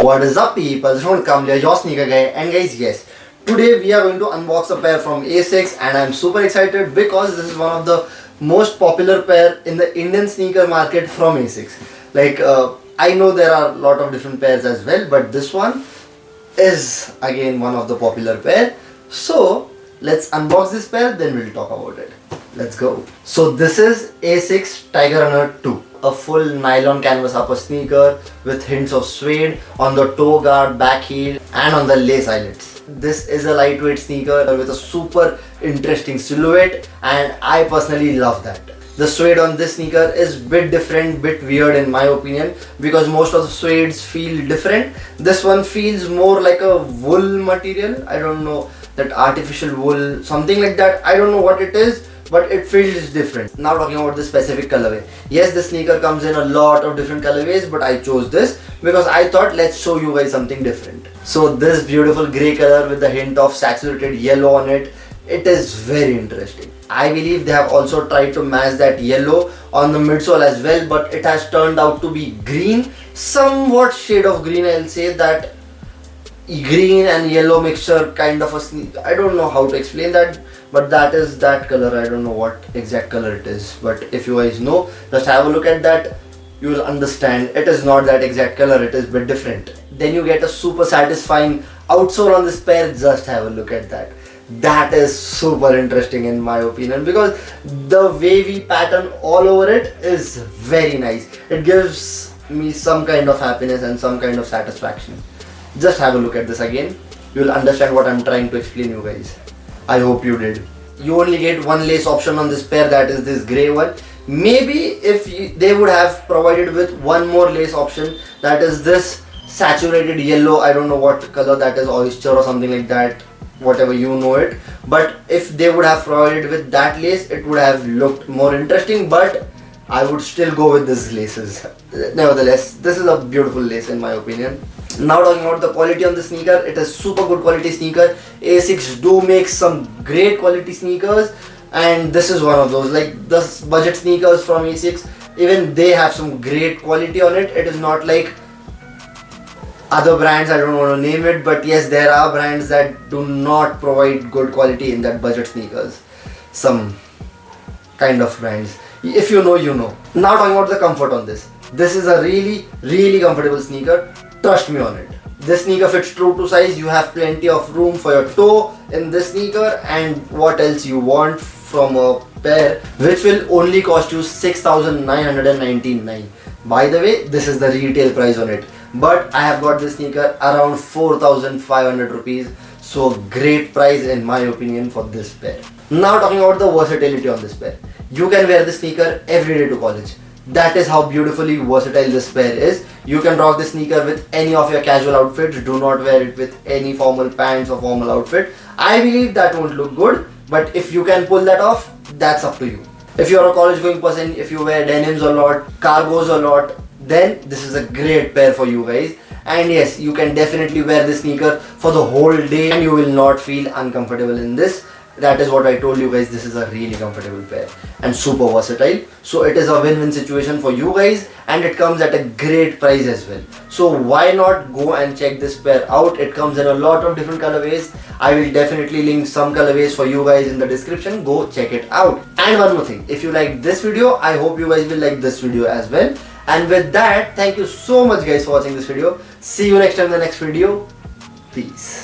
What is up people, don't come here, your sneaker guy. And guys, yes, today we are going to unbox a pair from Asics and I'm super excited because this is one of the most popular pair in the Indian sneaker market from Asics. Like I know there are a lot of different pairs as well, but this one is again one of the popular pair. So let's unbox this pair, then we'll talk about it. Let's go. So this is Asics Tiger Runner 2. A full nylon canvas upper sneaker with hints of suede on the toe guard, back heel and on the lace eyelets. This is a lightweight sneaker with a super interesting silhouette and I personally love that. The suede on this sneaker is bit different, bit weird in my opinion, because most of the suedes feel different. This one feels more like a wool material. I don't know, that artificial wool, something like that. I don't know what it is, but it feels different. Now talking about the specific colorway. Yes, the sneaker comes in a lot of different colorways, but I chose this because I thought let's show you guys something different. So this beautiful grey color with the hint of saturated yellow on it, it is very interesting. I believe they have also tried to match that yellow on the midsole as well, but it has turned out to be green, somewhat shade of green. I'll say that green and yellow mixture kind of a sneaker. I don't know how to explain that, but that is that color. I don't know what exact color it is, but if you guys know, just have a look at that. You will understand it is not that exact color, it is a bit different. Then you get a super satisfying outsole on this pair. Just have a look at that. That is super interesting in my opinion, because the wavy pattern all over it is very nice. It gives me some kind of happiness and some kind of satisfaction. Just have a look at this again. You will understand what I'm trying to explain you guys. I hope you did. You only get one lace option on this pair, that is this grey one. Maybe if they would have provided with one more lace option, that is this saturated yellow. I don't know what color that is, oyster or something like that, whatever you know it. But if they would have provided with that lace, it would have looked more interesting, but I would still go with these laces. Nevertheless, this is a beautiful lace in my opinion. Now talking about the quality on the sneaker, it is super good quality sneaker. Asics do make some great quality sneakers, and this is one of those. Like the budget sneakers from Asics, even they have some great quality on it. It is not like other brands, I don't want to name it, but yes, there are brands that do not provide good quality in that budget sneakers. Some kind of brands. If you know, you know. Now talking about the comfort on this. This is a really comfortable sneaker. Trust me on it. This sneaker fits true to size. You have plenty of room for your toe in this sneaker, and what else you want from a pair which will only cost you 6,999. By the way, this is the retail price on it, but I have got this sneaker around 4,500 rupees. So great price in my opinion for this pair. Now talking about the versatility on this pair. You can wear this sneaker every day to college. That is how beautifully versatile this pair is. You can rock this sneaker with any of your casual outfits. Do not wear it with any formal pants or formal outfit. I believe that won't look good, but if you can pull that off, that's up to you. If you're a college going person, if you wear denims a lot, cargos a lot, then this is a great pair for you guys. And yes, you can definitely wear this sneaker for the whole day and you will not feel uncomfortable in this. That is what I told you guys. This is a really comfortable pair and super versatile. So it is a win-win situation for you guys, and it comes at a great price as well. So why not go and check this pair out? It comes in a lot of different colorways. I will definitely link some colorways for you guys in the description. Go check it out. And one more thing, if you like this video, I hope you guys will like this video as well. And with that, thank you so much guys for watching this video. See you next time in the next video. Peace.